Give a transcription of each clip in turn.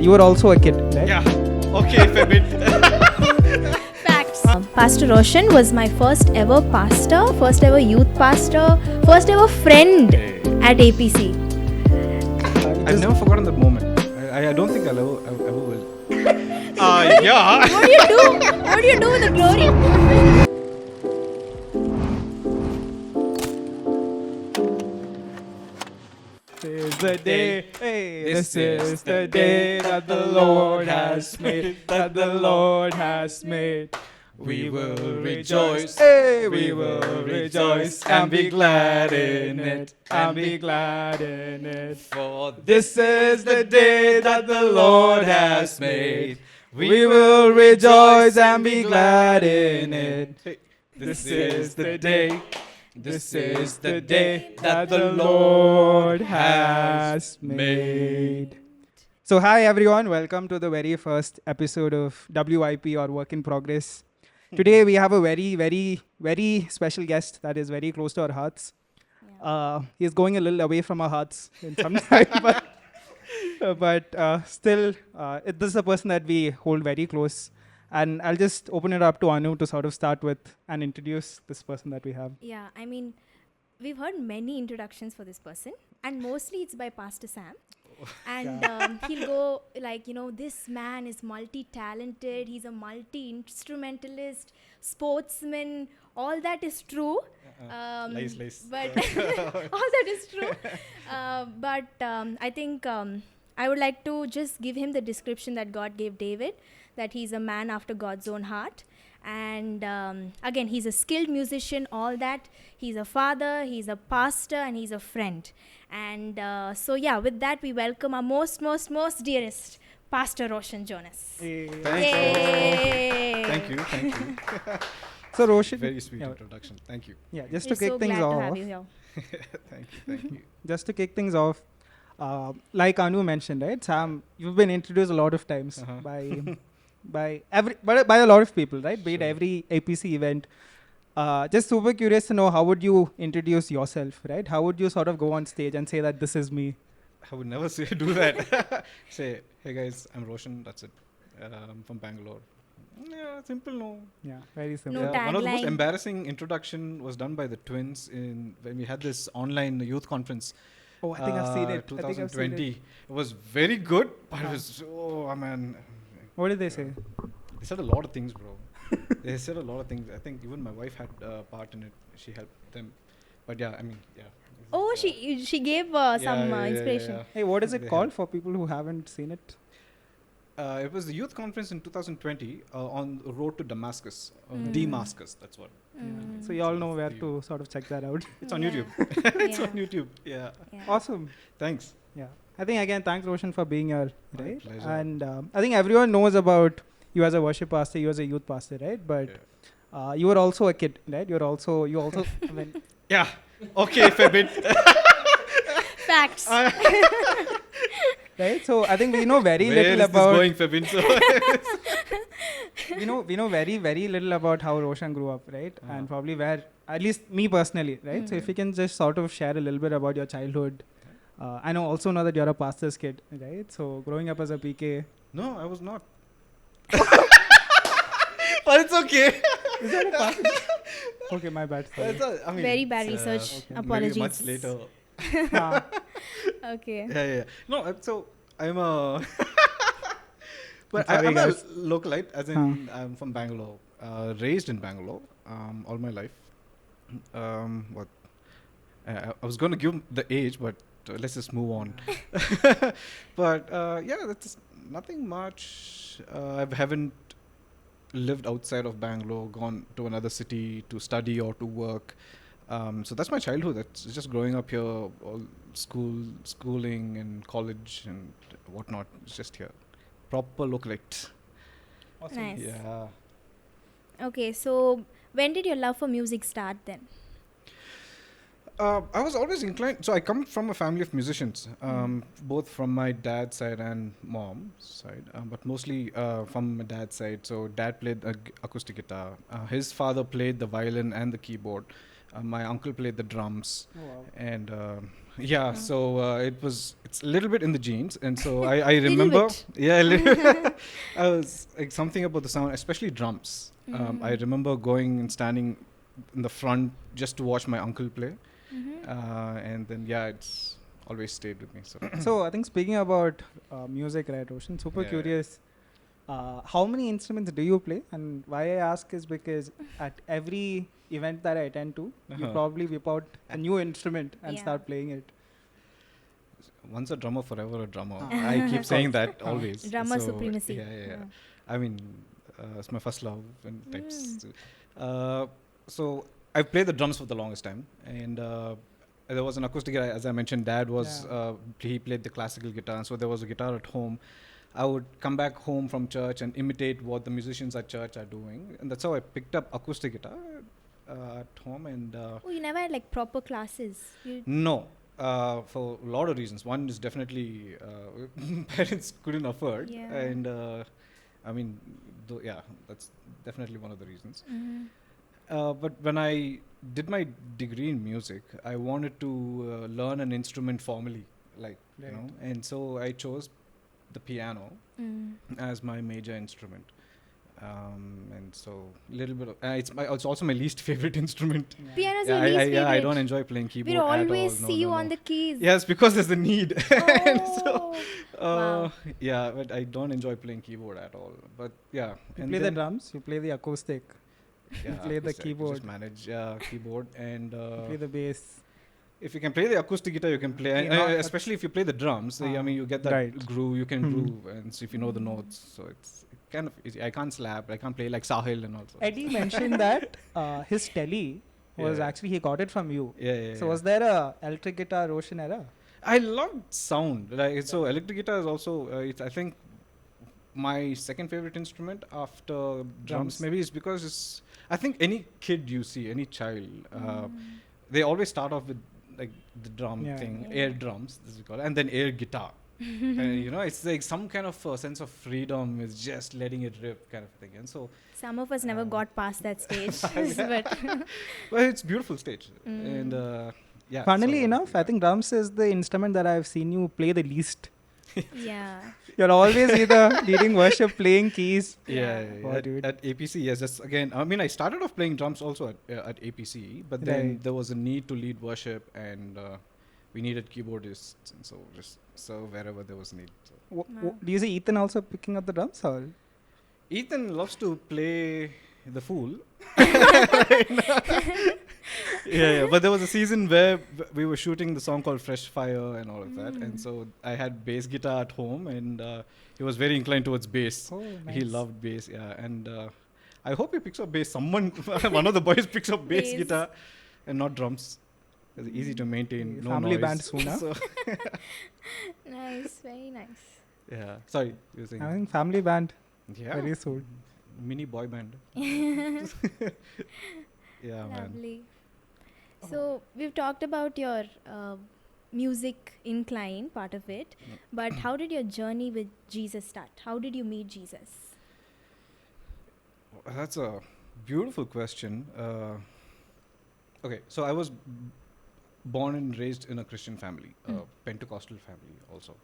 you were also a kid, right? Yeah. Okay, fair bit. Facts. Pastor Roshan was my first ever pastor, first ever youth pastor, first ever friend at APC. I've never forgotten that moment. I don't think I'll ever will. Yeah. What do you do? What do you do with the glory? This is the day, hey, this is the day that the Lord has made, that the Lord has made. We will rejoice, hey, we will rejoice and be glad in it, and be glad in it. For This is the day that the Lord has made. We will rejoice and be glad in it. This is the day. This is the day that the Lord has made. So, hi everyone, welcome to the very first episode of WIP or Work in Progress. Today we have a very special guest that is very close to our hearts. He's going a little away from our hearts in some time, but still, this is a person that we hold very close. And I'll just open it up to Anu to sort of start with and introduce this person that we have. Yeah, I mean, we've heard many introductions for this person, and mostly it's by Pastor Sam. And he'll go like, this man is multi-talented, he's a multi-instrumentalist, sportsman, all that is true. Lies. But all that is true. But I think I would like to just give him the description that God gave David, that he's a man after God's own heart. And again, he's a skilled musician, all that. He's a father, he's a pastor, and he's a friend. And so, yeah, with that, we welcome our most dearest Pastor Roshan Jonas. Hey. Thank you. So, Roshan. Very sweet introduction. Thank you. Yeah, just We're to kick so things glad off. to have you here. Thank you. Just to kick things off, like Anu mentioned, right? Sam, you've been introduced a lot of times by a lot of people, right? Be it every APC event. Just super curious to know, how would you introduce yourself, right? How would you sort of go on stage and say that this is me? I would never do that. Say, hey guys, I'm Roshan. That's it. I'm from Bangalore. Yeah, simple, no. Yeah, very simple. No One of the most tagline. embarrassing introduction was done by the twins when we had this online youth conference. Oh, I think I've seen it. 2020. It was very good, but it was man. What did they say? They said a lot of things, bro. They said a lot of things. I think even my wife had a part in it. She helped them. But yeah, I mean, yeah. Oh, she gave some inspiration. Yeah. Hey, what is it They called had- for people who haven't seen it? It was the youth conference in 2020 on the road to Damascus. Damascus, that's what. So you all know where to sort of check that out. It's on Yeah. YouTube. It's Yeah. on YouTube. Yeah. Awesome. Thanks. Yeah. I think, again, thanks, Roshan, for being here, My right? pleasure. And I think everyone knows about you as a worship pastor, you as a youth pastor, right? But you were also a kid, right? You also, I mean, Yeah. Okay, fair bit. Facts. right? So I think we know very Where little is this about, going, Febin? we know very little about how Roshan grew up, right? And probably where, at least me personally, right? So if you can just sort of share a little bit about your childhood. I also know that you're a pastor's kid, right? So growing up as a PK. No, I was not. But it's okay. Is that a pastor? Okay, my bad. Sorry. Very bad research. Apologies. Maybe much later. Okay. Yeah. No, so I'm a. But I'm sorry, I'm a guys. localite, as in I'm from Bangalore, raised in Bangalore all my life. What? I was going to give the age, but let's just move on. But yeah, that's nothing much. I haven't lived outside of Bangalore, gone to another city to study or to work. So that's my childhood. That's just growing up here, all schooling and college and whatnot. It's just here. Proper localite. Awesome. Nice. Yeah. Okay, so when did your love for music start then? I was always inclined. So I come from a family of musicians, both from my dad's side and mom's side, but mostly from my dad's side. So dad played acoustic guitar. His father played the violin and the keyboard. My uncle played the drums, Oh, wow. and so it's a little bit in the genes, and so I Little remember, bit. I was like something about the sound, especially drums. I remember going and standing in the front just to watch my uncle play, and then it's always stayed with me. So So I think speaking about music, right, Roshan, super Yeah. curious. How many instruments do you play? And why I ask is because at every event that I attend to, you probably whip out a new instrument and Yeah. start playing it. once a drummer, forever a drummer. Ah. I keep saying that Ah. always. Drummer So, supremacy. Yeah. I mean, it's my first love and types. So I've played the drums for the longest time, and there was an acoustic guitar, as I mentioned. Dad was he played the classical guitar, and so there was a guitar at home. I would come back home from church and imitate what the musicians at church are doing, and that's how I picked up acoustic guitar at home. And Oh, you never had like proper classes. no, for a lot of reasons. One is definitely parents couldn't afford, Yeah. and I mean, that's definitely one of the reasons. But when I did my degree in music, I wanted to learn an instrument formally, like Right. and so I chose the piano as my major instrument. And so a little bit of it's also my least favorite instrument. Piano's Yeah, your least favorite. I don't enjoy playing keyboard We at all. always No, see you no, on no. the keys. Yes, because there's a need. And so, Wow. yeah, but I don't enjoy playing keyboard at all. But yeah, You and play the then- drums, you play the acoustic, yeah, play the just- I keyboard. Just manage keyboard and you play the bass. if you can play the acoustic guitar, you can play, and, Yeah, especially if you play the drums. I mean, you get that Right. groove. You can Mhm. groove, and so if you know the notes, so it's kind of easy. I can't slap. I can't play like Sahil and all. sorts of Eddie mentioned that his telly was Yeah. actually he got it from you. stuff. Yeah. So was there a electric guitar Roshan era? I love sound. Like so, electric guitar is also. It's I think my second favorite instrument after drums. Drums. Maybe it's because it's. I think any kid you see, any child, they always start off with like the drum Yeah. thing, Yeah. air drums, this is called, and then air guitar. And it's like some kind of sense of freedom is just letting it rip, kind of thing. And so, Some of us never got past that stage. But well, it's beautiful stage, and yeah. Funnily so, enough, I think drums is the instrument that I've seen you play the least. yeah. You're always either leading worship, playing keys. Yeah, Wow, dude. at APC, yes. That's again. I mean, I started off playing drums also at APC, but then Right. there was a need to lead worship, and we needed keyboardists, and so just serve wherever there was need. So. Wow. Do you see Ethan also picking up the drums or? Ethan loves to play the fool. Yeah, but there was a season where we were shooting the song called Fresh Fire and all of that, and so I had bass guitar at home, and he was very inclined towards bass. Oh, He loved bass, yeah, and I hope he picks up bass. One of the boys picks up bass Bass. guitar, and not drums. It's easy to maintain. No Family noise. band soon, huh? So, Nice. Very nice. yeah. Sorry, you were saying. I think family band Yeah. very soon. Mini boy band. Yeah, man. Lovely. So we've talked about your music incline part of it, but how did your journey with Jesus start? How did you meet Jesus? That's a beautiful question. Okay, so I was born and raised in a Christian family, a Pentecostal family also.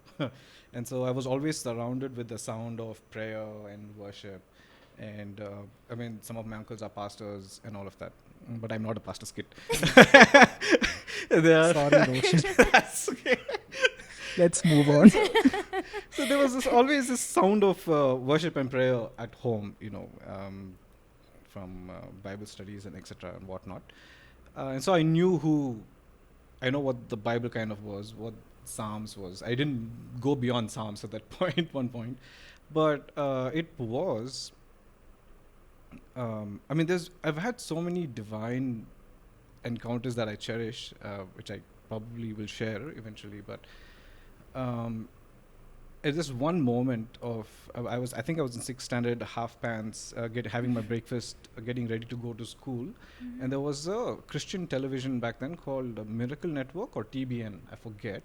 And so I was always surrounded with the sound of prayer and worship. And I mean, some of my uncles are pastors and all of that, but I'm not a pastor's kid. They are- Sorry, Roshan. That's okay. Let's move on. So there was always this sound of worship and prayer at home, from Bible studies and etc. and whatnot. And so I know what the Bible kind of was, what Psalms was. I didn't go beyond Psalms at that one point, but it was. I mean, I've had so many divine encounters that I cherish, which I probably will share eventually, but. At this one moment of I think I was in 6th standard, half pants, having my breakfast, getting ready to go to school, and there was a Christian television back then called Miracle Network or TBN, I forget,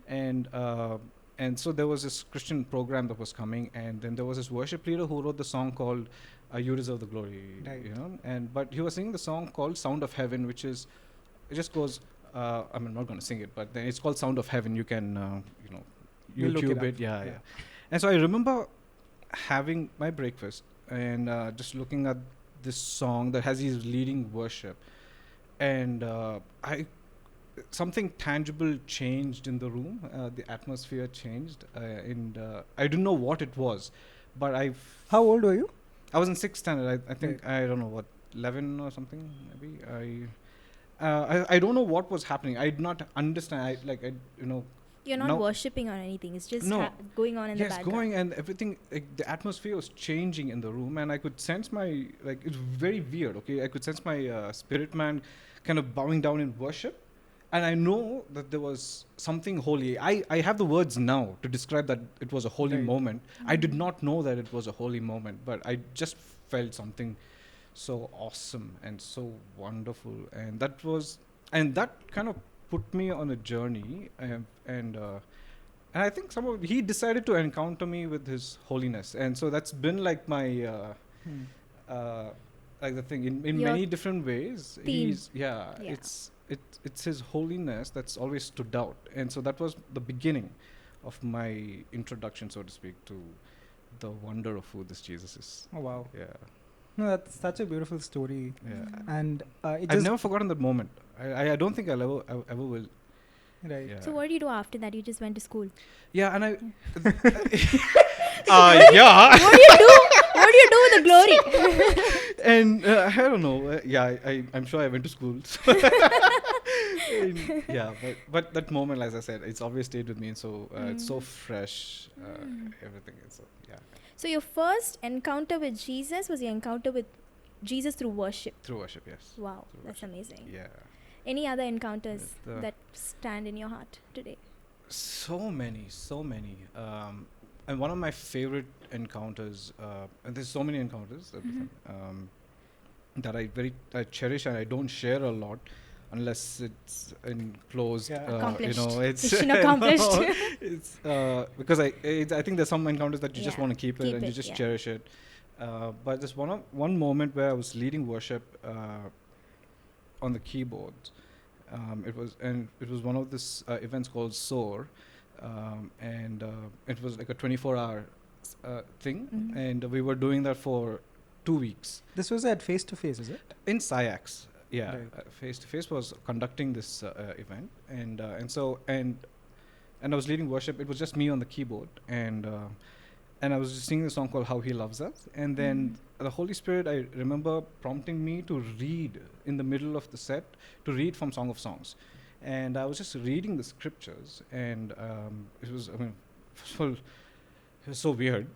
and so there was this Christian program that was coming, and then there was this worship leader who wrote the song called "You Deserve the Glory," Right. but he was singing the song called "Sound of Heaven," which is it just goes. I'm not going to sing it, but then it's called "Sound of Heaven." You can, We'll look YouTube it it. up. Yeah, Yeah. yeah. And so I remember having my breakfast and just looking at this song that has his leading worship, and I something tangible changed in the room. The atmosphere changed, and I didn't know what it was, but How old were you? I was in sixth standard. I think I don't know what 11 or something maybe. I don't know what was happening. I did not understand. You're not now worshipping or anything. It's just No. going on in the yes, background. going and everything. Like, the atmosphere was changing in the room, and I could sense my it's very weird. Okay, I could sense my spirit man kind of bowing down in worship, and I know that there was something holy. I have the words now to describe that it was a holy Right. moment. I did not know that it was a holy moment, but I just felt something so awesome and so wonderful, and that kind of put me on a journey, and I think he decided to encounter me with his holiness, and so that's been like my Hmm. like the thing in Your many different ways. theme. Yeah. It's his holiness that's always stood out, and so that was the beginning of my introduction, so to speak, to the wonder of who this Jesus is. Oh wow. Yeah, No, that's such a beautiful story, yeah. and it I've just never forgotten that moment. I don't think I ever will. right. Yeah. So what did you do after that? You just went to school. Yeah, and I. Yeah. What do you do? What do you do with the glory? And I don't know. I'm sure I went to school. Yeah, but that moment, as I said, it's always stayed with me. And so it's so fresh. Everything is so yeah. So your first encounter with Jesus was your encounter with Jesus through worship. Through worship, yes. Wow, Through that's worship. amazing. Yeah. Any other encounters The- that stand in your heart today? So many. And one of my favorite encounters, and there's so many encounters that I cherish, and I don't share a lot unless it's in closed. Yeah. Accomplished. It's Mission accomplished. no, it's because I think there's some encounters that you just Yeah. want to keep it Keep and you it, just yeah. cherish it. But there's one moment where I was leading worship on the keyboard. It was one of this events called SOAR, and it was like a 24-hour thing, Mhm. and we were doing that for 2 weeks This was at face to face, is it? in SciAx. Yeah, Right. Face to Face was conducting this event, and I was leading worship. It was just me on the keyboard, and I was just singing a song called "How He Loves Us," and then the Holy Spirit, I remember prompting me to read in the middle of the set, to read from Song of Songs, and I was just reading the scriptures, and it was, I mean, first of all, it was so weird.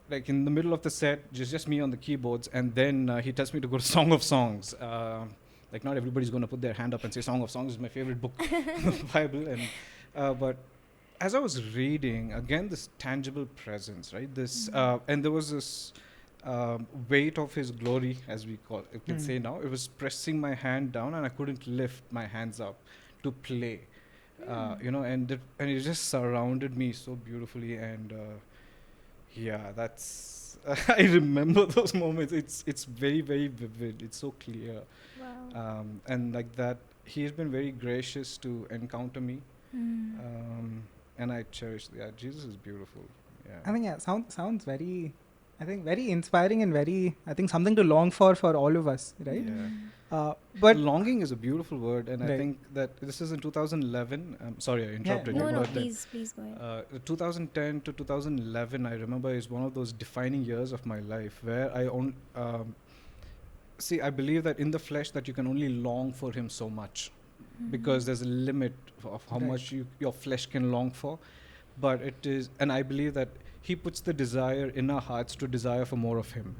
Like in the middle of the set, just me on the keyboards, and then he tells me to go to Song of Songs. Like not everybody's going to put their hand up and say Song of Songs is my favorite book in the Bible, and but as I was reading, again, this tangible presence, right? This and there was this weight of His glory, as we can say now. It was pressing my hand down, and I couldn't lift my hands up to play, and it just surrounded me so beautifully, and yeah, that's I remember those moments. It's very, very vivid. It's so clear, Wow. and like that, He's been very gracious to encounter me. And I cherish. Yeah, Jesus is beautiful. Yeah. I think sounds very, I think very inspiring and very, I think something to long for all of us, right? Yeah. But Longing is a beautiful word, and I Right. think that this is in 2011. Sorry, I interrupted no, you. No, but please go ahead. 2010 to 2011, I remember, is one of those defining years of my life where I believe that in the flesh that you can only long for Him so much, because there's a limit of how Right. much your flesh can long for. But it is, and I believe that He puts the desire in our hearts to desire for more of Him.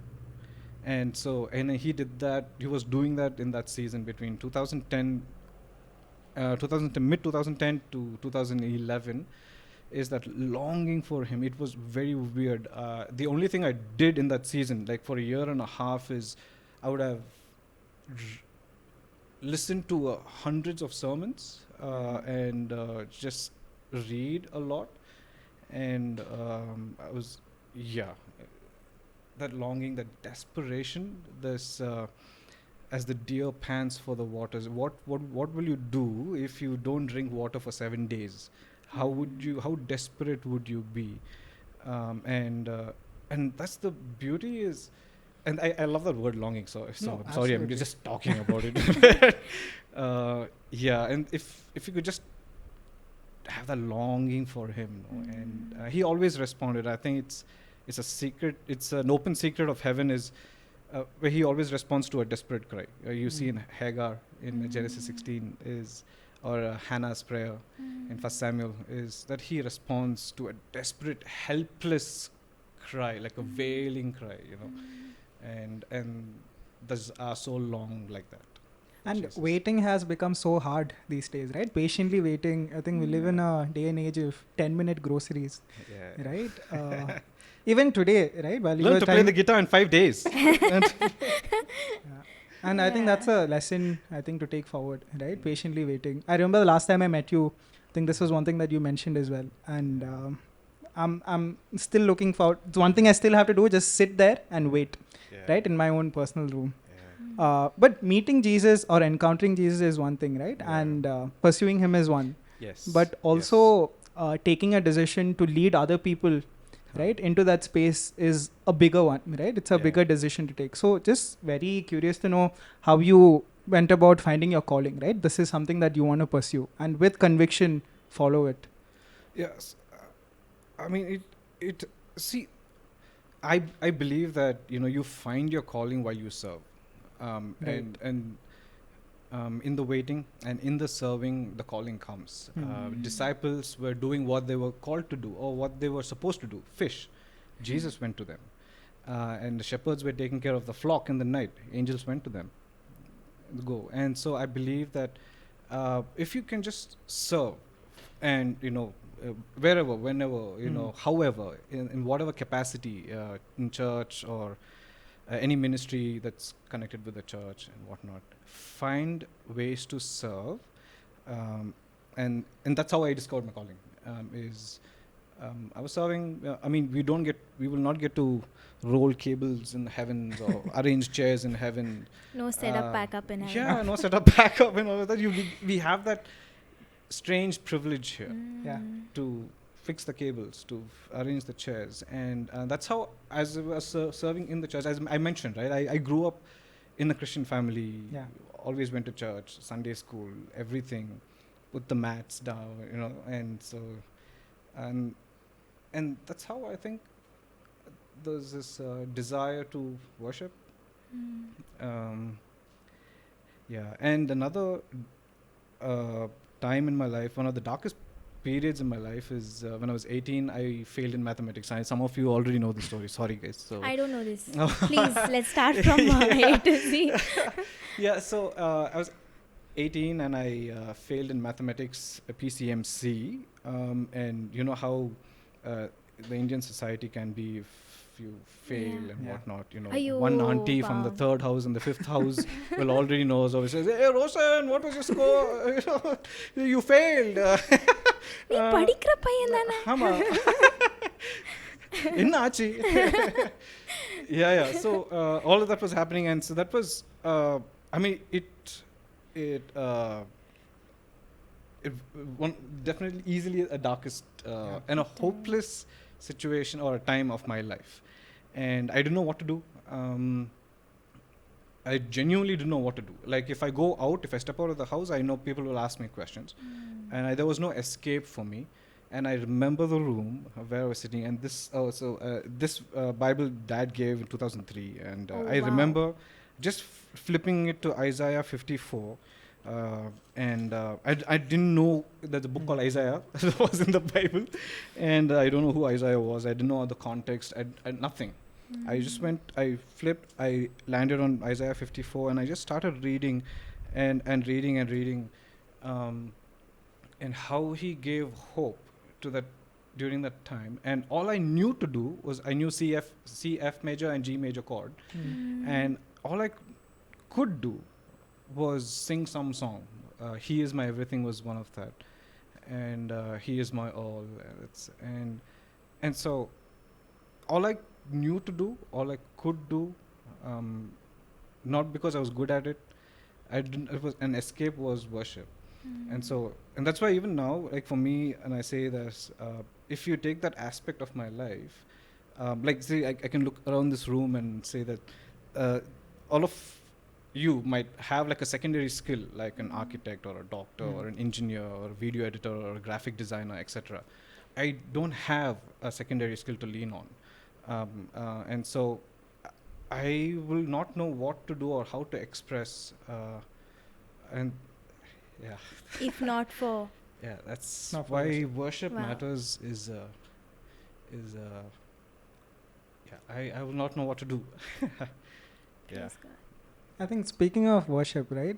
And so, He did that. He was doing that in that season between 2010, mid 2010 to 2011, is that longing for Him. It was very weird. The only thing I did in that season, like for a year and a half, is I would have listened to hundreds of sermons and just read a lot. And I was, that longing, that desperation, this as the deer pants for the waters, what will you do if you don't drink water for 7 days? How desperate would you be? And that's the beauty is, and I love that word longing. So I'm sorry, I'm absolutely. just talking about it. Yeah, and if you could just have that longing for him, and he always responded. I think it's a secret. It's an open secret of heaven is where he always responds to a desperate cry. You see in Hagar in Genesis 16 is, or Hannah's prayer in First Samuel is that he responds to a desperate, helpless cry, like a wailing cry, and those are so long like that. And Jesus. waiting has become so hard these days, right? Patiently waiting. I think we live in a day and age of 10-minute groceries, Yeah. right? Even today, right? While you Learn were to play the guitar in 5 days. And I think that's a lesson, I think, to take forward, right? Patiently waiting. I remember the last time I met you, I think this was one thing that you mentioned as well. And I'm still looking for, it's one thing I still have to do, just sit there and wait, right? In my own personal room. But meeting Jesus or encountering Jesus is one thing, right? Yeah. And pursuing him is one. Yes. But also taking a decision to lead other people, right, into that space is a bigger one, right? It's a Yeah. bigger decision to take. So just very curious to know how you went about finding your calling, right? This is something that you want to pursue, and with conviction, follow it. Yes. I mean, it. See, I believe that you find your calling while you serve, Right. and in the waiting and in the serving, the calling comes. Disciples were doing what they were called to do or what they were supposed to do. Fish. Jesus went to them, and the shepherds were taking care of the flock in the night. Angels went to them. Go. And so I believe that if you can just serve, and wherever, whenever, however, in whatever capacity, in church or any ministry that's connected with the church and whatnot, find ways to serve, and that's how I discovered my calling. I was serving. I mean, we will not get to roll cables in heavens or arrange chairs in heaven. No setup, pack up in heaven. Yeah, no setup, pack up, and all of that. We have that strange privilege here Yeah. to fix the cables, to arrange the chairs, and that's how, as I was serving in the church, as I mentioned, right? I grew up in a Christian family. Yeah. Always went to church, Sunday school, everything, put the mats down, and so, and that's how I think there's this desire to worship. Yeah, and another time in my life, one of the darkest periods in my life is when I was 18. I failed in mathematics. Some of you already know the story. Sorry, guys. So I don't know this. Please, let's start from A to Z. yeah. So I was 18 and I failed in mathematics, PCMC, and you know how the Indian society can be if you fail Yeah. and Yeah. whatnot. Ayyo, One auntie from the wow. third house and the fifth house will already know. So says, "Hey, Roshan, what was your score? You failed." நீ படிக்கிற பையன் தானே? ஆமா. என்ன ஆச்சு? Yeah. So all of that was happening, and so that was. I mean, it one definitely easily a darkest and a hopeless situation or a time of my life, and I didn't know what to do. I genuinely didn't know what to do. Like if I go out, if I step out of the house, I know people will ask me questions, and there was no escape for me. And I remember the room where I was sitting, and this Bible Dad gave in 2003, and Oh, I wow. remember just flipping it to Isaiah 54, and I didn't know there's a book called Isaiah that was in the Bible, and I don't know who Isaiah was. I didn't know the context. I nothing. I just went. I flipped. I landed on Isaiah 54, and I just started reading, and reading, and how he gave hope to that during that time. And all I knew to do was I knew C F major and G major chord, and all I could do was sing some song. He is my everything was one of that, and he is my all. And so all I knew to do, all I could do, not because I was good at it. I didn't. It was an escape was worship, and that's why even now, like for me, and I say this, if you take that aspect of my life, like say I can look around this room and say that all of you might have like a secondary skill, like an architect or a doctor or an engineer or a video editor or a graphic designer, etc. I don't have a secondary skill to lean on, and so I will not know what to do or how to express, and yeah, If not for yeah, that's Not for why worship. worship Wow. matters. Yeah, I will not know what to do. Yeah. praise God. I think speaking of worship, right?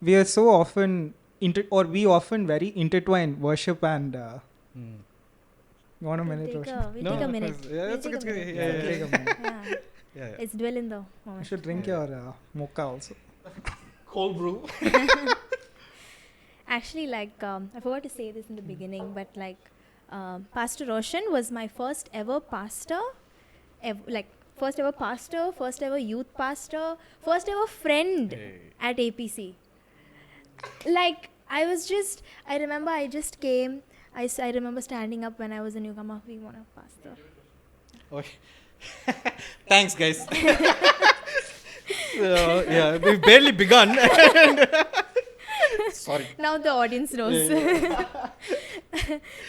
We are so often we often very intertwine worship and. You want a We'll minute, take Roshan? a, we'll take a minute. Yeah, We'll it's take a okay. minute. Yeah, It's yeah, okay. Take a minute. Yeah. Yeah. Oh, Let's dwell in the You moment. should drink Yeah. your mocha also. Cold brew. Actually, like, I forgot to say this in the beginning, but like, Pastor Roshan was my first ever pastor, first ever pastor, first ever youth pastor, first ever friend at APC. Like, I remember I just came, I remember standing up when I was a newcomer, we want a pastor. Okay. Thanks, guys. Yeah, we've barely begun. Sorry. Now the audience knows. Yeah,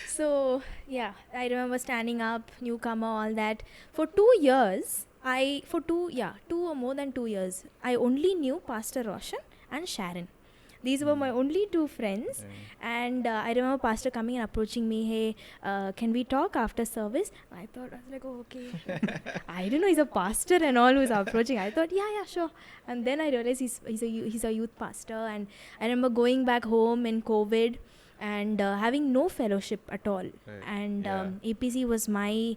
So yeah, I remember standing up, newcomer, all that. For 2 years, two or more than 2 years, I only knew Pastor Roshan and Sharon. These were my only two friends. And I remember Pastor coming and approaching me, hey, can we talk after service? I was like, oh, okay. I didn't know he's a pastor and all who's approaching. I thought, yeah, sure. And then I realized he's a youth pastor. And I remember going back home in COVID and having no fellowship at all. Right. And Yeah. APC was my,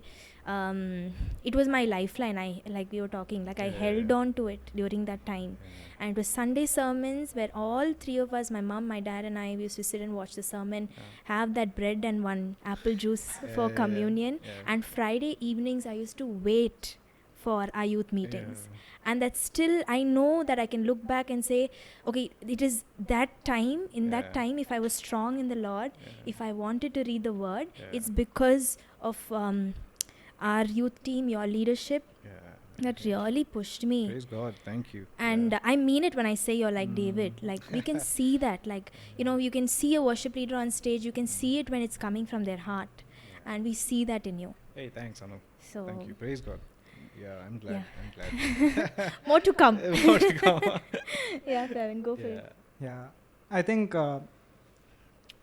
it was my lifeline. Like we were talking, like I held Yeah. on to it during that time. And it was Sunday sermons where all three of us, my mom, my dad and I, we used to sit and watch the sermon, have that bread and one apple juice for communion. And Friday evenings, I used to wait for our youth meetings. And that's still, I know that I can look back and say, okay, it is that time, that time, if I was strong in the Lord, if I wanted to read the word, it's because of our youth team, your leadership, that really pushed me. Praise God. Thank you. And I mean it when I say you're like David. Like, we can see that. Like, you can see a worship leader on stage. You can see it when it's coming from their heart. And we see that in you. Hey, thanks, Anu. So, Thank you. Praise God. Yeah, I'm glad. Yeah. I'm glad. more to come. More to come. Yeah, Praveen, go for it. Yeah, I think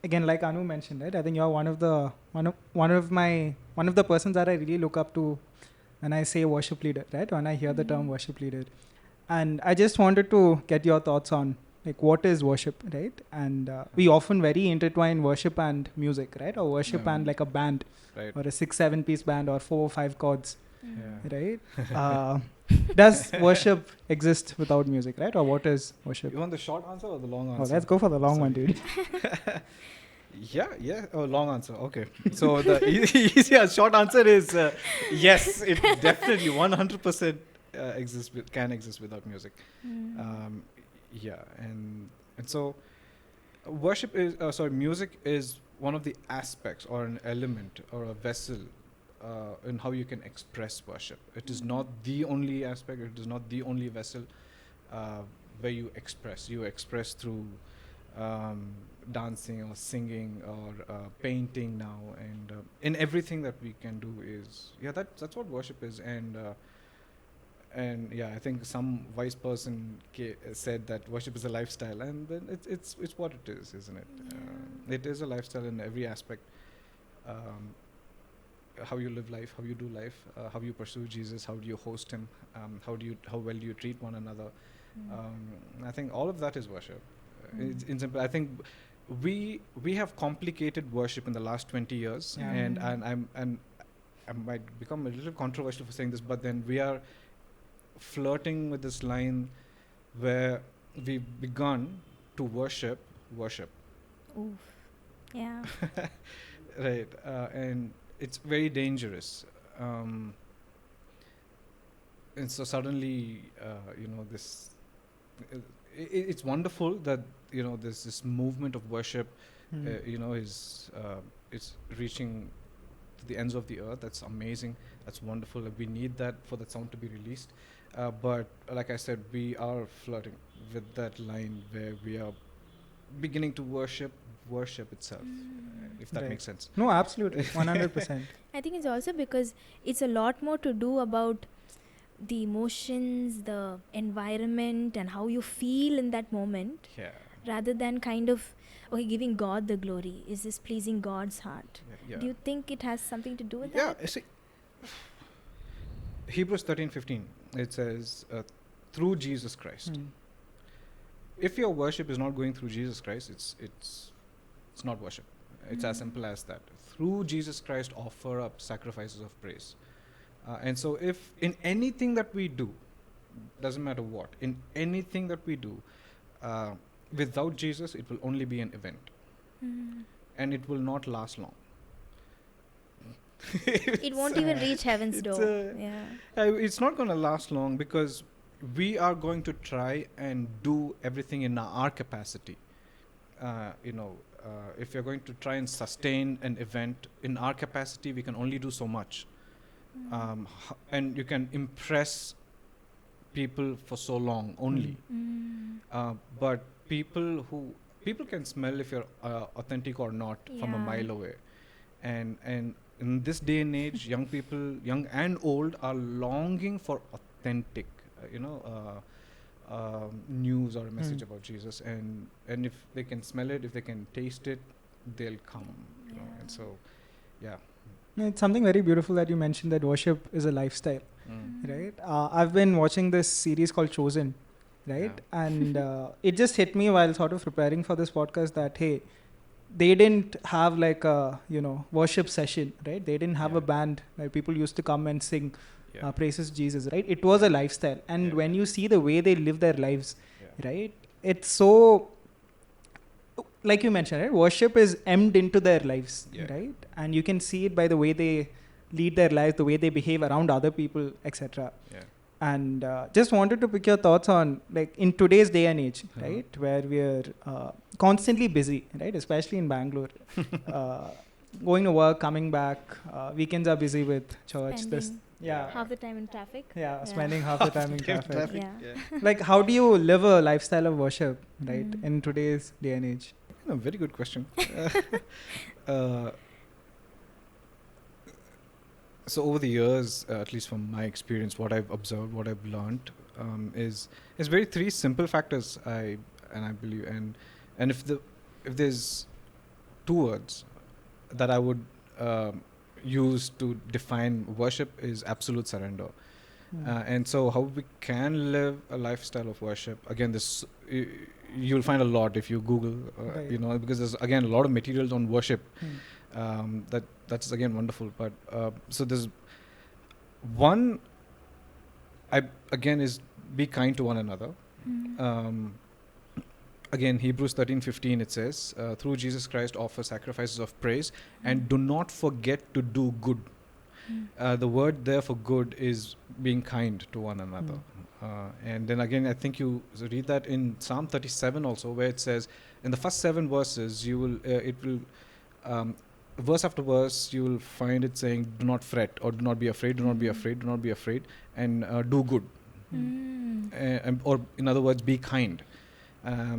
again, like Anu mentioned, right? I think you're one of the persons that I really look up to when I say worship leader, right? When I hear the term worship leader, and I just wanted to get your thoughts on like what is worship, right? And we often very intertwine worship and music, right? Or worship and like a band, Right. or a 6-7 piece band, or 4 or 5 chords, Yeah. right? Does worship exist without music, right? Or what is worship? You want the short answer or the long Oh, answer? let's go for the long one, dude. Yeah. Oh, long answer. Okay. So the easy short answer is yes. It definitely 100% can exist without music. Yeah, and so worship is music is one of the aspects or an element or a vessel in how you can express worship. It is not the only aspect. It is not the only vessel where you express. You express through dancing or singing or painting now, and in everything that we can do is that's what worship is. And yeah, I think some wise person said that worship is a lifestyle, and then it's what it is, isn't it? It is a lifestyle in every aspect. How you live life, how you do life, how you pursue Jesus, how do you host him, how well do you treat one another. I think all of that is worship. It's in simple. I think we have complicated worship in the last 20 years, Yeah. and I might become a little controversial for saying this, but then we are flirting with this line where we've begun to worship. Oof. Yeah. Right, and it's very dangerous. and so suddenly, this. It's wonderful that there's this movement of worship. It's reaching to the ends of the earth. That's amazing. That's wonderful. We need that for that sound to be released. But like I said, we are flirting with that line where we are beginning to worship itself, if that Right. makes sense. No, absolutely, 100%. I think it's also because it's a lot more to do about the emotions, the environment, and how you feel in that moment, Yeah. rather than kind of giving God the glory. Is this pleasing God's heart? Yeah. Do you think it has something to do with Yeah, that? see, Hebrews 13:15, it says, through Jesus Christ. Mm. If your worship is not going through Jesus Christ, it's not worship. It's as simple as that. Through Jesus Christ, offer up sacrifices of praise. And so if in anything that we do, doesn't matter what, in anything that we do, without Jesus, it will only be an event. Mm. And it will not last long. It won't even reach heaven's it's door. Yeah. It's not going to last long because we are going to try and do everything in our capacity. If you're going to try and sustain an event in our capacity, we can only do so much. And you can impress people for so long only. But people can smell if you're authentic or not from a Yeah. mile away. And in this day and age, young people, young and old, are longing for authentic, news or a message about Jesus. And if they can smell it, if they can taste it, they'll come. Yeah. And so, yeah. No, it's something very beautiful that you mentioned, that worship is a lifestyle, right? I've been watching this series called Chosen, right? Yeah. And it just hit me while sort of preparing for this podcast that, hey, they didn't have like a, worship session, right? They didn't have a Yeah. band where people used to come and sing Yeah. praises Jesus, right? It was a lifestyle. And Yeah. when you see the way they live their lives, Yeah. right? It's so, like you mentioned, right? Worship is embedded into their lives, Yeah. right? And you can see it by the way they lead their lives, the way they behave around other people, etc. Yeah. And just wanted to pick your thoughts on, like, in today's day and age, right, where we're constantly busy, right, especially in Bangalore, going to work, coming back, weekends are busy with church, Spending yeah, half the time in traffic. spending half the time in traffic. Yeah. Like, how do you live a lifestyle of worship, right, in today's day and age? Very good question. So over the years, at least from my experience, what I've observed, what I've learned, is very three simple factors. I believe, and if there's two words that I would use to define worship, is absolute surrender. And so how we can live a lifestyle of worship, again, this you'll find a lot if you Google, Right. because there's again a lot of materials on worship. That's again wonderful. But so there's one, is be kind to one another. Again, Hebrews 13:15, it says, through Jesus Christ offer sacrifices of praise and do not forget to do good. The word there for good is being kind to one another. And then again, I think you read that in Psalm 37 also, where it says, in the first 7 verses, verse after verse, you will find it saying, do not fret, or do not be afraid, do not be afraid, do not be afraid, and do good. Or in other words, be kind.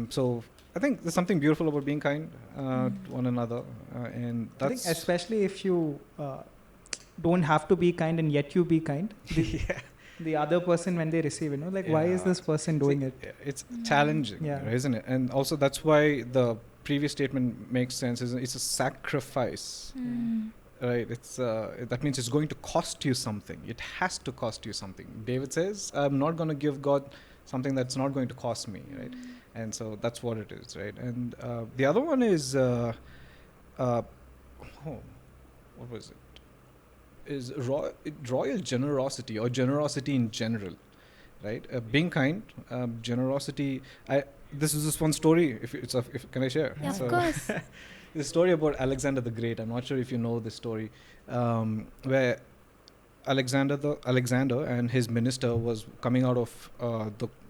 So I think there's something beautiful about being kind to one another. And I think that's... especially if you don't have to be kind and yet you be kind. The other person, when they receive it, why is this person doing it? It's challenging, isn't it? And also that's why the previous statement makes sense. It's a sacrifice, right? It's that means it's going to cost you something. It has to cost you something. David says, I'm not going to give God something that's not going to cost me, right? And so that's what it is, right? And the other one is, what was it? Is royal generosity, or generosity in general, right? Being kind, generosity. This is just one story. If can I share? Yeah, of course. The story about Alexander the Great. I'm not sure if you know this story, where Alexander and his minister was coming out of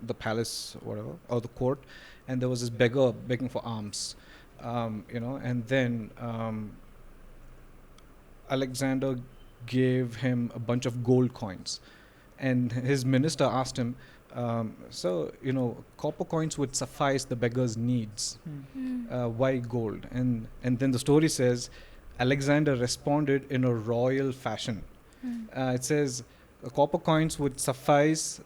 the palace, whatever, or the court, and there was this beggar begging for alms, and then Alexander gave him a bunch of gold coins, and his minister asked him, so copper coins would suffice the beggar's needs. Why gold? And then the story says Alexander responded in a royal fashion. It says copper coins would suffice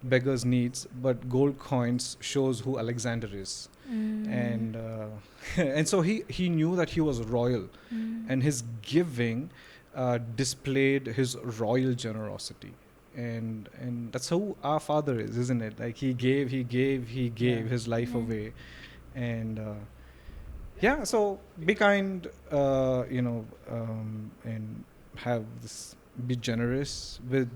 beggar's needs, but gold coins shows who Alexander is. And and so he knew that he was royal, and his giving displayed his royal generosity. And that's who our Father is, isn't it? Like he gave his life away. And so be kind, and have this, be generous with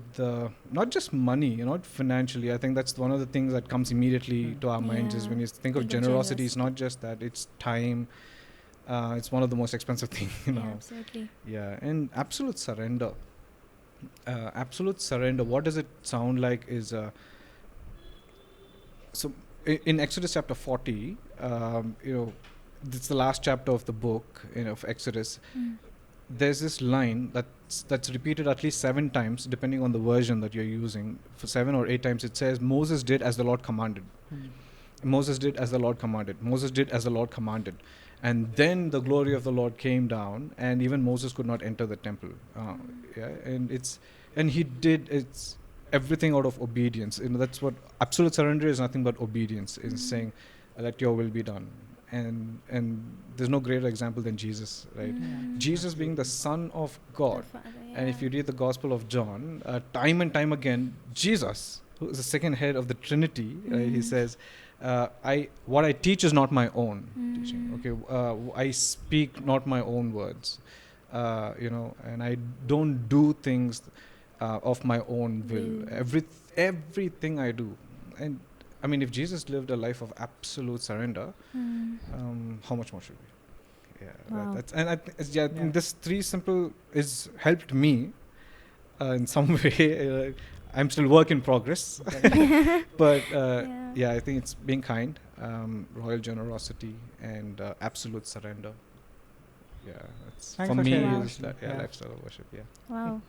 not just money, not financially. I think that's one of the things that comes immediately to our minds, is when you think of generosity, it's not just that, it's time. It's one of the most expensive things, Absolutely. Yeah, and absolute surrender. Absolute surrender, what does it sound like is so in Exodus chapter 40, it's the last chapter of the book of Exodus. There's this line that's repeated at least 7 times, depending on the version that you're using. For 7 or 8 times it says, Moses did as the Lord commanded. Moses did as the Lord commanded. Moses did as the Lord commanded. And then the glory of the Lord came down, and even Moses could not enter the temple. And he did it's everything out of obedience. That's what absolute surrender is. Nothing but obedience. Is saying, "Let your will be done." And there's no greater example than Jesus, right? Jesus being the Son of God. And if you read the Gospel of John, time and time again, Jesus, who is the second head of the Trinity, he says, what I teach is not my own teaching. Okay, I speak not my own words, and I don't do things of my own will. Everything I do, and I mean, if Jesus lived a life of absolute surrender, how much more should we? Wow. I think this 3 simple is helped me in some way. I'm still work in progress, but I think it's being kind, royal generosity, and absolute surrender. Yeah, that's Thanks for for me sharing. is lifestyle of worship. Yeah. Wow.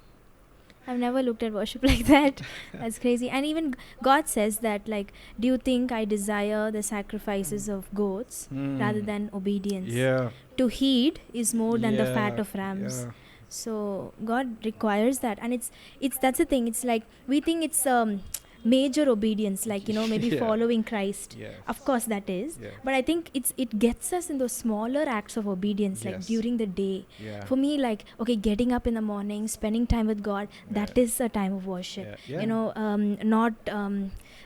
I've never looked at worship like that. That's crazy. And even God says that, like, do you think I desire the sacrifices of goats rather than obedience? Yeah. To heed is more than the fat of rams. Yeah. So God requires that, and it's that's the thing. It's like we think it's major obedience, like maybe following Christ. Yes. Of course that is, Yeah. but I think it gets us in those smaller acts of obedience, like Yes. during the day. Yeah. For me, like, okay, getting up in the morning, spending time with God, that is a time of worship. Yeah. Not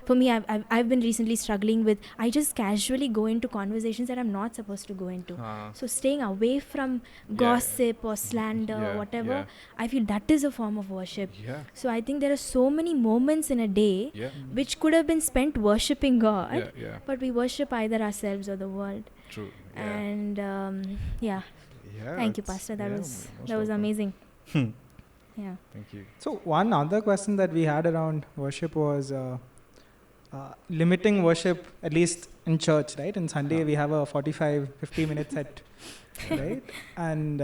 for me, I've been recently struggling with, I just casually go into conversations that I'm not supposed to go into. So staying away from gossip or slander or whatever, I feel that is a form of worship. Yeah. So I think there are so many moments in a day Yeah. which could have been spent worshipping God, Yeah. but we worship either ourselves or the world. True. And Yeah. thank you, it's- Pastor. That yeah, was most that was welcome. amazing. Yeah. Thank you. So one other question that we had around worship was limiting worship, at least in church, right? In Sunday we have a 45-50 minute set, right? And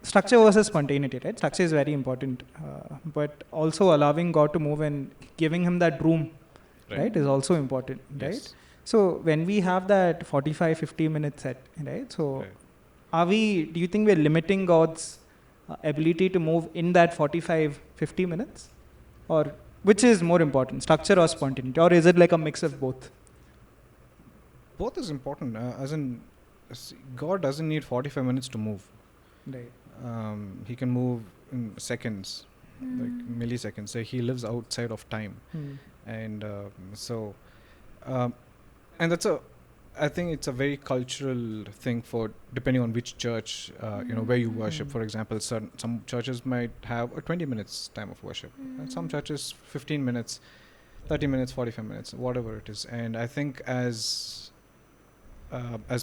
structure versus spontaneity, right? Structure is very important, but also allowing God to move and giving him that room, right, is also important, right? Yes. So when we have that 45-50 minute set, right? So Right. do you think we're limiting God's ability to move in that 45-50 minutes? Or which is more important, structure or spontaneity? Or is it like a mix of both? Both is important. God doesn't need 45 minutes to move. Right. He can move in seconds, like milliseconds. So he lives outside of time, and and I think it's a very cultural thing for depending on which church where you worship. For example, some churches might have a 20 minutes time of worship, and some churches 15 minutes, 30 minutes, 45 minutes, whatever it is. And I think as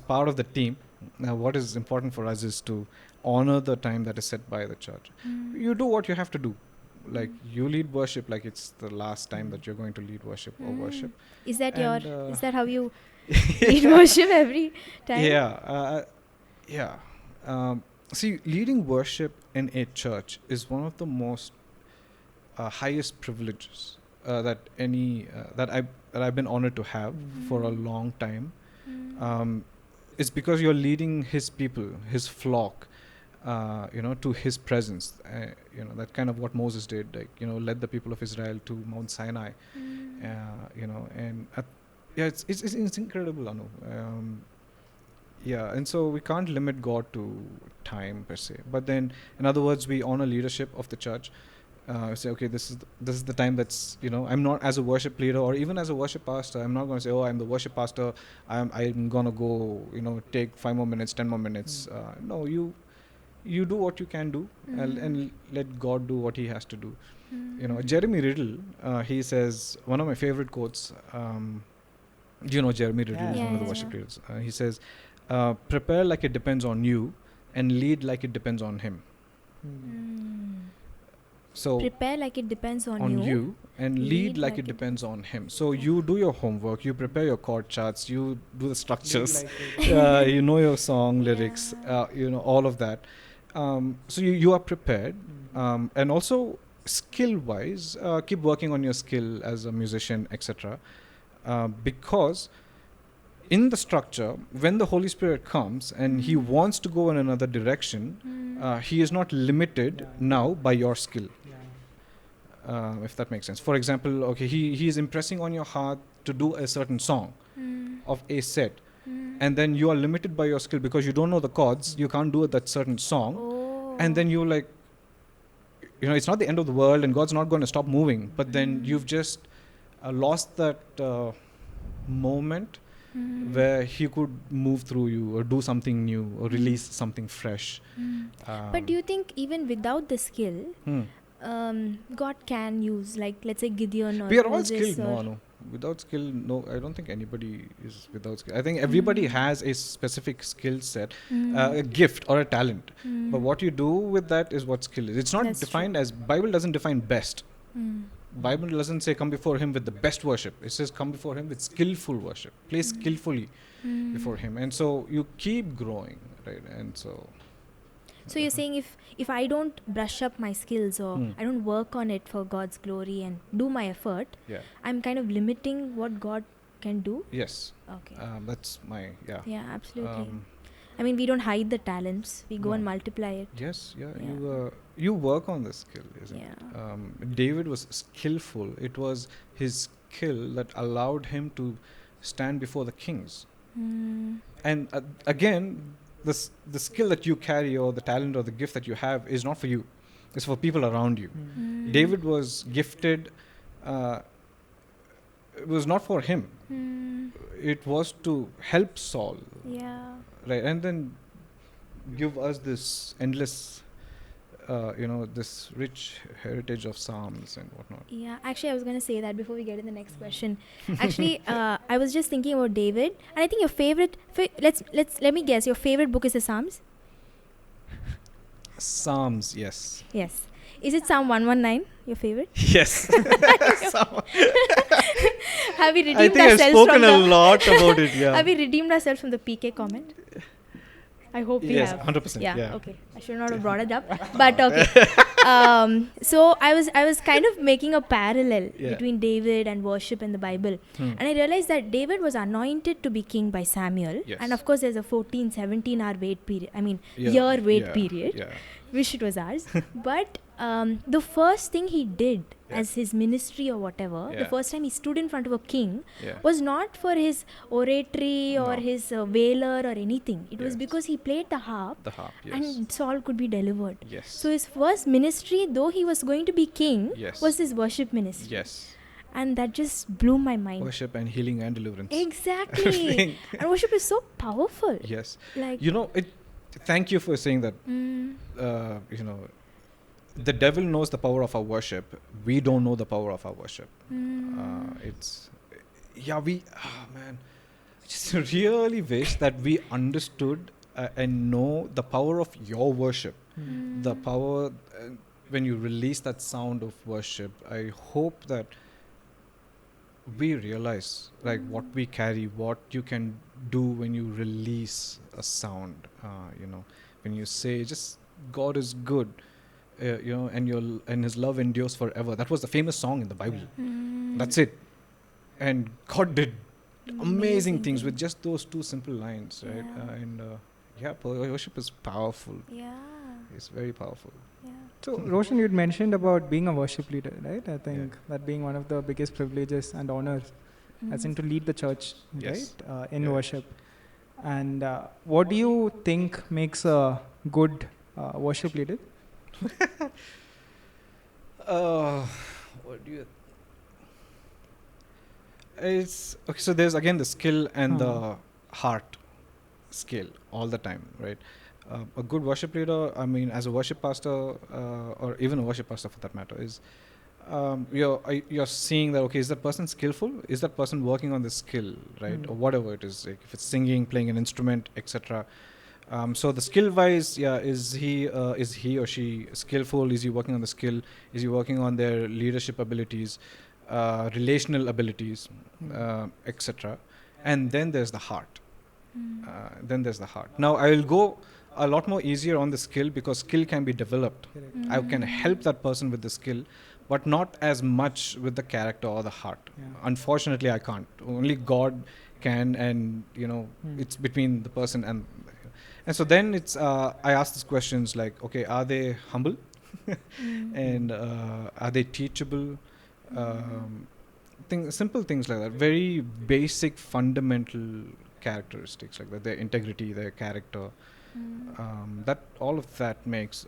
part of the team, what is important for us is to honor the time that is set by the church. You do what you have to do. Like you lead worship like it's the last time that you're going to lead worship or worship. Is that And, is that how you lead worship every time? Yeah. See, leading worship in a church is one of the most highest privileges that I've been honored to have for a long time. It's because you're leading His people, His flock, to His presence. That kind of what Moses did, like, led the people of Israel to Mount Sinai. And it's incredible, Anu. And so we can't limit God to time per se. But then, in other words, we honor leadership of the church. Say, okay, this is the time that's, I'm not, as a worship leader or even as a worship pastor, I'm not going to say, oh, I'm the worship pastor, I'm going to go, take 5 more minutes, 10 more minutes. No, you do what you can do, and let God do what He has to do. Jeremy Riddle, he says, one of my favorite quotes, Jeremy Riddle is one of the worship leaders. He says, prepare like it depends on you and lead like it depends on Him. So prepare like it depends on you and lead like it depends on Him. So you do your homework, you prepare your chord charts, you do the structures, you know your song lyrics, all of that. So you are prepared, and also skill wise, keep working on your skill as a musician, etc. Because in the structure, when the Holy Spirit comes and He wants to go in another direction, He is not limited now by your skill. If that makes sense. For example, okay, he is impressing on your heart to do a certain song of a set, and then you are limited by your skill because you don't know the chords, you can't do that certain song, and then you like, it's not the end of the world and God's not going to stop moving, but then you've just lost that moment where He could move through you or do something new or release something fresh. But do you think even without the skill, God can use, like, let's say Gideon or we are all Moses skilled, no. Without skill, no, I don't think anybody is without skill. I think everybody has a specific skill set, a gift or a talent. But what you do with that is what skill is. It's not defined as, Bible doesn't define best. Bible doesn't say come before Him with the best worship. It says come before Him with skillful worship. Play skillfully before Him. And so you keep growing, right? And so you're saying if I don't brush up my skills or I don't work on it for God's glory and do my effort, I'm kind of limiting what God can do? Yes. Okay. That's my, Yeah, absolutely. I mean, we don't hide the talents. We go and multiply it. Yes, you work on the skill, isn't it? David was skillful. It was his skill that allowed him to stand before the kings. And again, the skill that you carry or the talent or the gift that you have is not for you. It's for people around you. David was gifted. It was not for him. It was to help Saul. Yeah. Right, and then give us this endless, this rich heritage of Psalms and whatnot. Yeah, actually, I was going to say that before we get in the next question. Actually, I was just thinking about David, and I think your favorite. Let me guess. Your favorite book is the Psalms. Psalms, yes. Yes. Is it Psalm 119 your favorite? Yes. Have we redeemed I think ourselves I've spoken from a lot about it. Yeah. Have we redeemed ourselves from the PK comment? I hope we have. 100%. Yeah. Okay. I should not have brought it up, but okay. So I was kind of making a parallel between David and worship in the Bible, and I realized that David was anointed to be king by Samuel, and of course there's a 17 hour wait period. I mean, year wait period. Yeah. Wish it was ours. But the first thing he did as his ministry or whatever, the first time he stood in front of a king was not for his oratory or his valor or anything. It was because he played the harp, and Saul could be delivered. Yes. So his first ministry, though he was going to be king, was his worship ministry. Yes. And that just blew my mind. Worship and healing and deliverance. Exactly. And worship is so powerful. Yes. Like, thank you for saying that. The devil knows the power of our worship. We don't know the power of our worship. I just really wish that we understood and know the power of your worship. The power, when you release that sound of worship, I hope that we realize like what we carry, what you can do when you release a sound. When you say just God is good, and His love endures forever. That was the famous song in the Bible. That's it. And God did amazing things with just those two simple lines, right? Worship is powerful. Yeah. It's very powerful. Yeah. So, Roshan, you'd mentioned about being a worship leader, right? I think that being one of the biggest privileges and honors, as in to lead the church, Yes. right, in worship. And what do you think makes a good worship leader? What do you? It's okay. So there's again the skill and the heart skill all the time, right? A good worship leader, I mean, as a worship pastor, or even a worship pastor for that matter, is you're seeing that, okay, is that person skillful? Is that person working on the skill, right? Or whatever it is, like if it's singing, playing an instrument, etc. So the skill wise, is he or she skillful? Is he working on the skill? Is he working on their leadership abilities, relational abilities, etc. And then there's the heart. Now I will go a lot more easier on the skill, because skill can be developed. I can help that person with the skill, but not as much with the character or the heart. Unfortunately, I can't. Only God can, and it's between the person and so then it's I ask these questions like, okay, are they humble? And are they teachable? Simple things like that, very basic fundamental characteristics like that, their integrity, their character, that all of that makes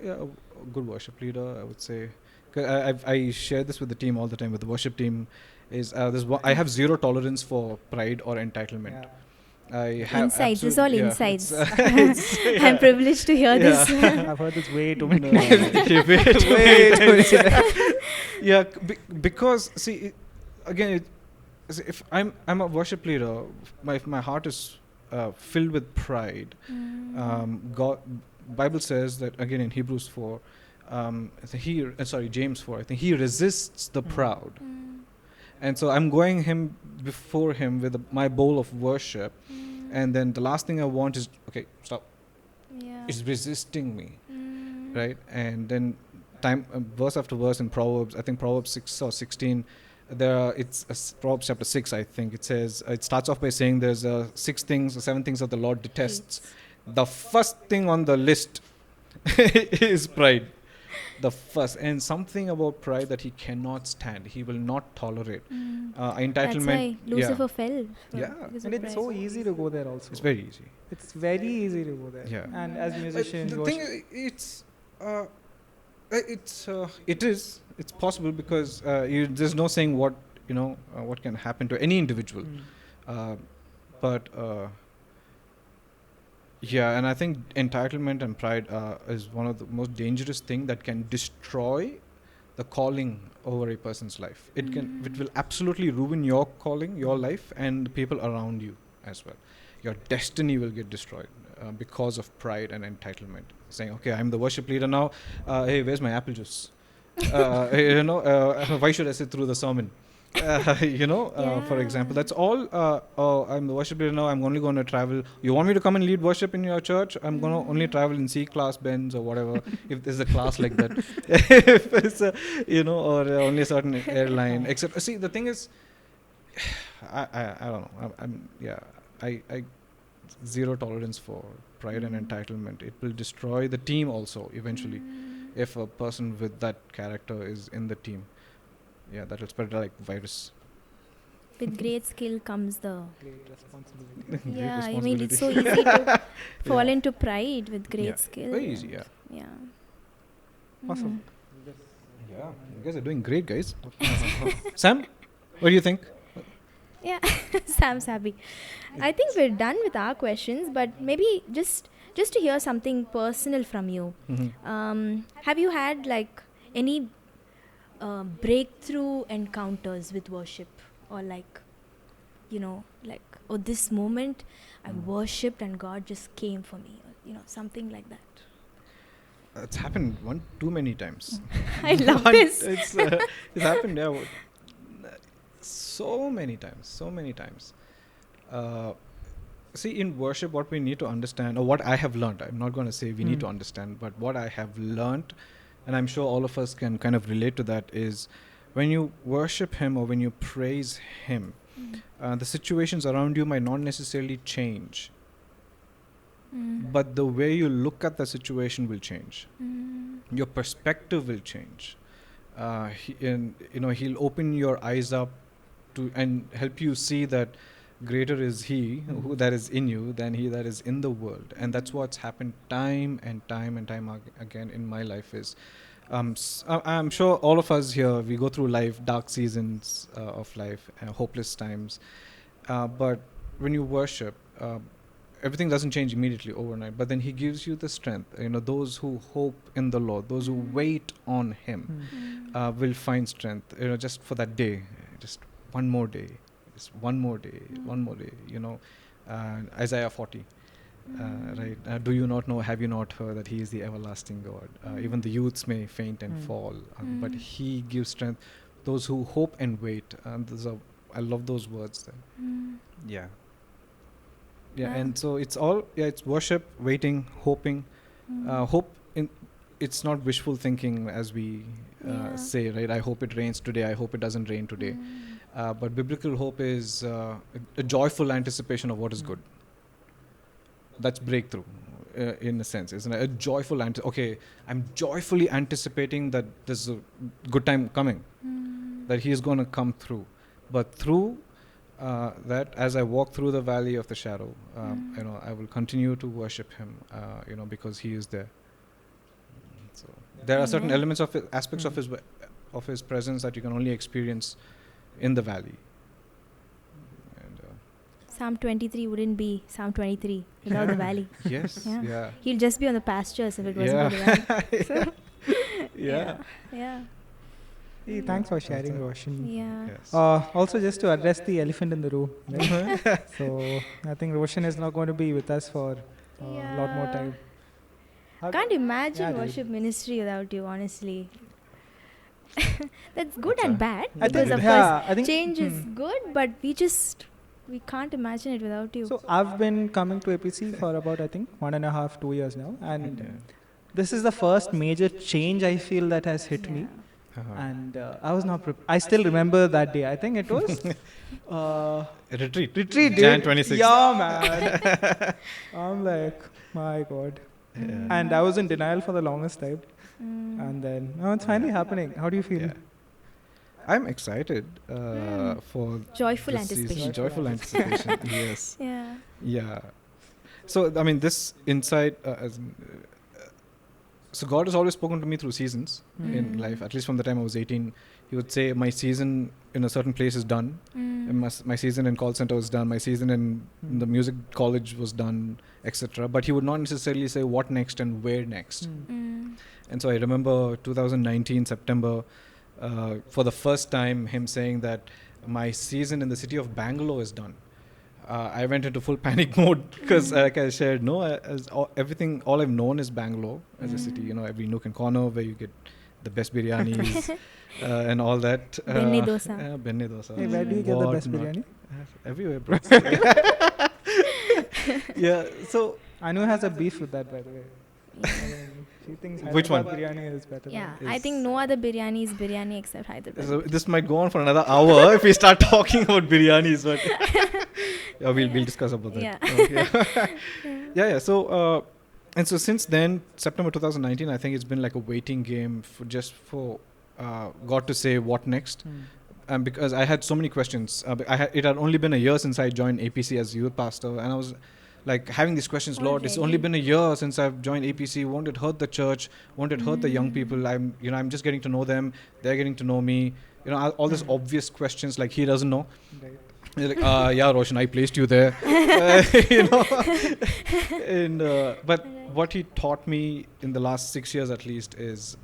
a good worship leader, I would say. 'Cause I share this with the team all the time, with the worship team, is I have zero tolerance for pride or entitlement. I have Insights. It's all insights. it's I'm privileged to hear this. I've heard this way too many because see, again, if I'm a worship leader, if my heart is filled with pride, God, Bible says that again in Hebrews 4, James 4, I think he resists the proud. And so I'm going before him with my bowl of worship, and then the last thing I want is, okay, stop. It's resisting me, right? And then verse after verse in Proverbs, I think Proverbs 6 or 16, Proverbs chapter 6, I think it says, it starts off by saying there's 7 things that the Lord detests. The first thing on the list is pride. The first, and something about pride that he cannot stand, he will not tolerate. Entitlement. That's why Lucifer fell. And it's so easy to go there also. It's very easy. It's very easy to go there. Yeah. And as musicians, the thing is, it's possible, because there's no saying what can happen to any individual. But and I think entitlement and pride is one of the most dangerous thing that can destroy the calling over a person's life. It will absolutely ruin your calling, your life, and the people around you as well. Your destiny will get destroyed because of pride and entitlement. Saying, okay, I'm the worship leader now. Hey, where's my apple juice? Why should I sit through the sermon? For example, that's all. I'm the worship leader now. I'm only going to travel. You want me to come and lead worship in your church? I'm going to only travel in C-class Benz or whatever, if there's a class like that. If it's or only a certain airline, etc. See, the thing is, I don't know. I zero tolerance for pride and entitlement. It will destroy the team also eventually, if a person with that character is in the team. Yeah, that will spread like virus. With great skill comes the great responsibility. I mean, it's so easy to fall into pride with great skill. Very easy, Awesome. Yeah, you guys are doing great, guys. Sam, what do you think? Yeah, Sam's happy. I think we're done with our questions, but maybe just to hear something personal from you. Have you had like any breakthrough encounters with worship, or this moment I worshipped and God just came for me, or something like that? It's happened too many times. I love this. It's happened, yeah. So many times. See, in worship, what we need to understand, or what I have learned, I'm not going to say we need to understand, but what I have learned, and I'm sure all of us can kind of relate to that, is when you worship Him or when you praise Him, the situations around you might not necessarily change, but the way you look at the situation will change. Your perspective will change. He'll open your eyes up to and help you see that greater is He who that is in you than he that is in the world. And that's what's happened time and time again in my life. Is I'm sure all of us here, we go through life, dark seasons of life, hopeless times, but when you worship, everything doesn't change immediately overnight, but then He gives you the strength. Those who hope in the Lord, those who wait on Him, will find strength, just for that day, just one more day, one more day. Isaiah 40, right? Do you not know, have you not heard that He is the everlasting God? Even the youths may faint and fall, but He gives strength those who hope and wait. I love those words there. Yeah, and so it's worship, waiting, hoping. It's not wishful thinking, as we say, right? I hope it rains today, I hope it doesn't rain today. But biblical hope is a joyful anticipation of what is good. That's breakthrough, in a sense, isn't it? A joyful I'm joyfully anticipating that there's a good time coming, that He is going to come through. But through that, as I walk through the valley of the shadow, I will continue to worship Him, because He is there. So there are certain elements of aspects of His presence that you can only experience in the valley. And Psalm 23 wouldn't be Psalm 23 without the valley. Yes. Yeah. He'll just be on the pastures if it wasn't for the valley. So, Yeah. Hey, thanks for sharing, Roshan. Yeah. Yes. Also, just to address the elephant in the room. Right? So, I think Roshan is not going to be with us for a lot more time. Can't imagine dude. worship ministry without you, honestly. That's good and bad. I Because think, of I course think change is good, but we can't imagine it without you. So I've been coming to APC for about, I think, 1.5, 2 years now, and this is the first major change I feel that has hit me. And I was not I still remember that day. I think it was Retreat, dude. Jan 26th. Yeah, man. I'm like, my God. And I was in denial for the longest time. And then, it's finally happening. How do you feel? Yeah. I'm excited for Joyful this anticipation. season. Joyful anticipation. Yes. Yeah. So, I mean, this insight, so God has always spoken to me through seasons in life. At least from the time I was 18, He would say, my season in a certain place is done. And my season in call center was done. My season in the music college was done, etc. But He would not necessarily say what next and where next. And so I remember 2019 September, for the first time, Him saying that my season in the city of Bangalore is done. I went into full panic mode because, like I shared, all I've known is Bangalore as a city. Every nook and corner where you get the best biryanis and all that. Benne dosa. Benne dosa. Hey, where do you get the best biryani? Everywhere, bro. Yeah. So Anu has a beef with that, by the way. She thinks Which one? Hyderabad biryani is better. Yeah, Is- I think no other biryani is biryani except Hyderabad. So this might go on for another hour if we start talking about biryanis, but we'll discuss about that. Yeah. Yeah. So and so since then, September 2019, I think it's been like a waiting game for God to say what next. Because I had so many questions. It had only been a year since I joined APC as youth pastor, and I was like having these questions, Lord, it's only been a year since I've joined APC. Won't it hurt the church? Won't it hurt the young people? I'm just getting to know them. They're getting to know me. All these obvious questions like He doesn't know. Right. Like, yeah, Roshan, I placed you there. And but what He taught me in the last 6 years at least is,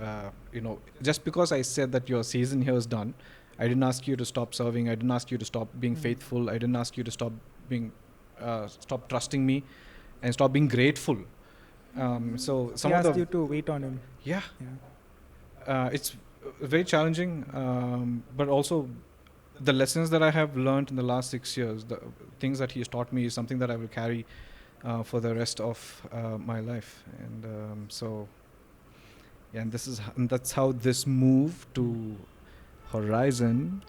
just because I said that your season here is done, I didn't ask you to stop serving. I didn't ask you to stop being faithful. I didn't ask you to stop trusting me and stop being grateful. So He some of asked the you to wait on him. yeah, Yeah. it's very challenging, but also the lessons that I have learned in the last 6 years, the things that he has taught me, is something that I will carry for the rest of my life. And so, yeah, and that's how this move to Horizon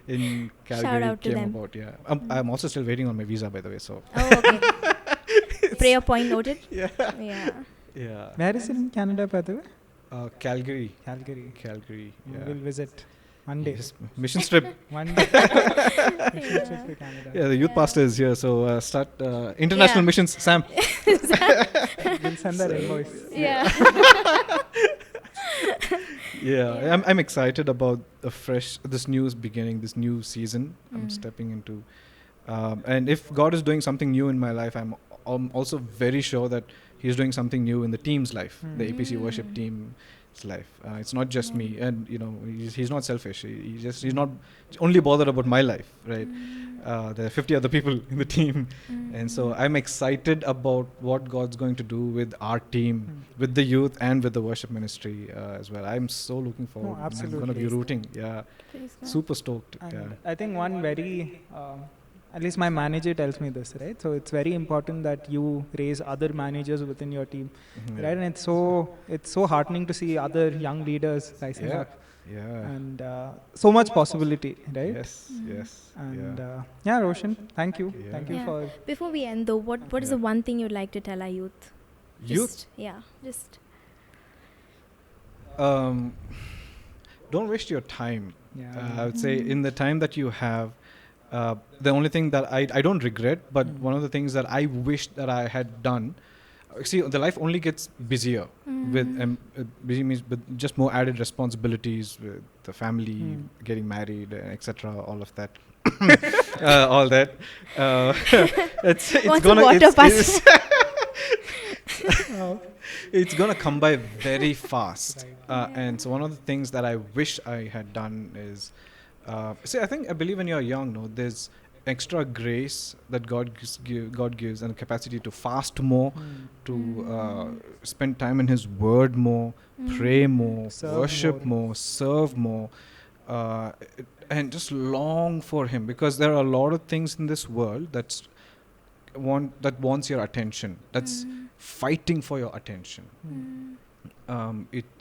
in Shout Calgary out to came them. about. Yeah, I'm also still waiting on my visa, by the way. So Oh, okay. Prayer point noted. yeah, Yeah. Where is it in Canada, by the way? Calgary, Calgary. yeah. We'll visit one day. Yes, mission trip. One day. Mission trip to Canada. Yeah, the youth Yeah. pastor is here, so start international Yeah. missions, Sam. We'll send that invoice. Yeah. Yeah, I'm excited about this new beginning, this new season I'm Mm. stepping into. And if God is doing something new in my life, I'm also very sure that He's doing something new in the team's life, the APC worship Mm. team's life. It's not just me, Yeah. and he's not selfish. He's not only bothered about my life, right? There are 50 other people in the team, and so I'm excited about what God's going to do with our team, with the youth, and with the worship ministry as well. I'm so looking forward. I'm going to absolutely. be rooting. Yeah, Praise God. super stoked. And Yeah. I think one very, at least my manager tells me this, right? So it's very important that you raise other managers within your team, Mhm. right? And it's so heartening to see other young leaders rising Yeah. up, Yeah. and so much possibility, right? Yes. Yes. And yeah. yeah, Roshan, thank you, Yeah. thank you Yeah. for. Before we end, though, what is Yeah. the one thing you'd like to tell our youth? Youth. Just, yeah, just. Don't waste your time. Yeah. I would say in the time that you have, the only thing that I don't regret, but one of the things that I wish that I had done. See, the life only gets busier with busy means with just more added responsibilities with the family, getting married, etc. All of that, all that. It's Want some gonna water, it's, it's gonna come by very fast. And so one of the things that I wish I had done is, see, I believe when you're young, no, there's extra grace that God gives and capacity to fast more, to spend time in His Word more, pray more, Serve worship more. more, serve more, and just long for Him, because there are a lot of things in this world that wants your attention, that's fighting for your attention.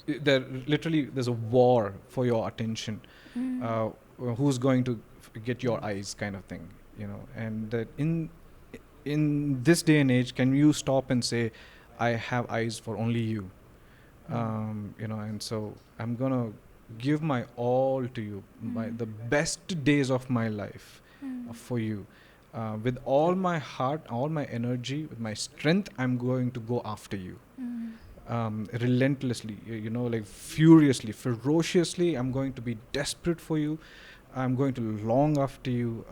There's a war for your attention. Who's going to get your eyes, kind of thing, and that in this day and age, can you stop and say, I have eyes for only you? And so I'm gonna give my all to you, the best days of my life for you, with all my heart, all my energy, with my strength. I'm going to go after you. Relentlessly, like furiously, ferociously. I'm going to be desperate for you. I'm going to long after you,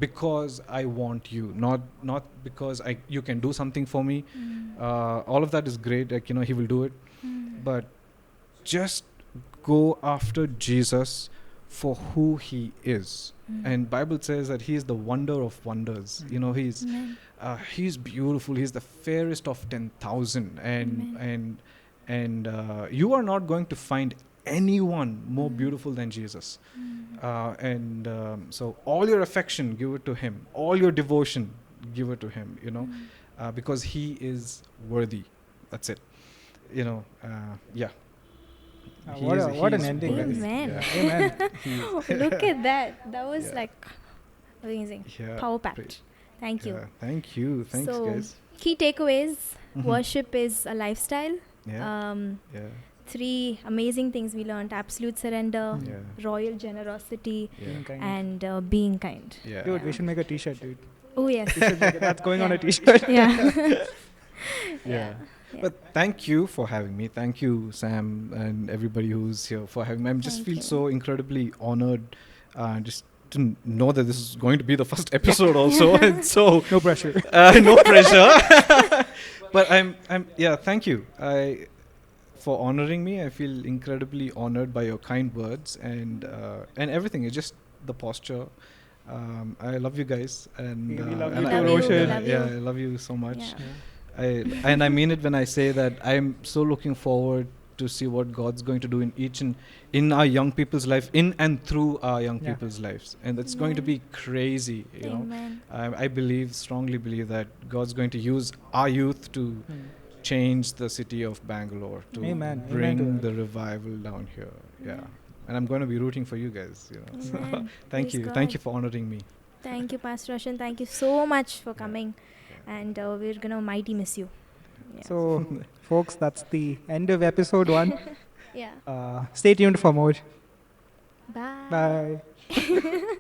because I want you, not because you can do something for me. All of that is great, like, He will do it, but just go after Jesus for who He is. And Bible says that He is the wonder of wonders. He's beautiful. He's the fairest of 10,000, and you are not going to find anyone more beautiful than Jesus. So all your affection, give it to Him. All your devotion, give it to Him. Because He is worthy. That's it. Yeah. What an ending. worthy. Amen. Yeah. Amen. Look at that. That was Yeah. like amazing. Yeah. Power packed. Great. Thank you. Yeah. Thank you. Thanks, So, guys. Key takeaways: Mhm. worship is a lifestyle. Yeah. Yeah. 3 amazing things we learned: absolute surrender, Yeah. royal generosity, Yeah. Being kind. and being kind. Yeah. Dude, we should make a T-shirt, dude. Oh yes. We should make it. That's going on a Yeah. T-shirt. Yeah. Yeah. Yeah. But thank you for having me. Thank you, Sam, and everybody who's here for having me. I just Thank feel you. so incredibly honored, just to know that this is going to be the first episode also, and so No pressure. no pressure. But thank you. For honoring me. I feel incredibly honored by your kind words and everything. It's just the posture. I love you guys, and We love and you I too, Roshan. Love you. Yeah, I love you so much. Yeah. And I mean it when I say that I'm so looking forward to see what God's going to do in our young people's life, in and through our young Yeah. people's lives, and it's going to be crazy. You know, Amen. I strongly believe that God's going to use our youth to change the city of Bangalore, to Amen. Amen to bring that. the revival down here. Yeah, and I'm going to be rooting for you guys. You know, so Amen. thank Praise you, thank God. you for honoring me. Thank you, Pastor Roshan. Thank you so much for coming. And we're going to mighty miss you. Yeah. So, folks, that's the end of episode 1. Yeah. Stay tuned for more. Bye. Bye.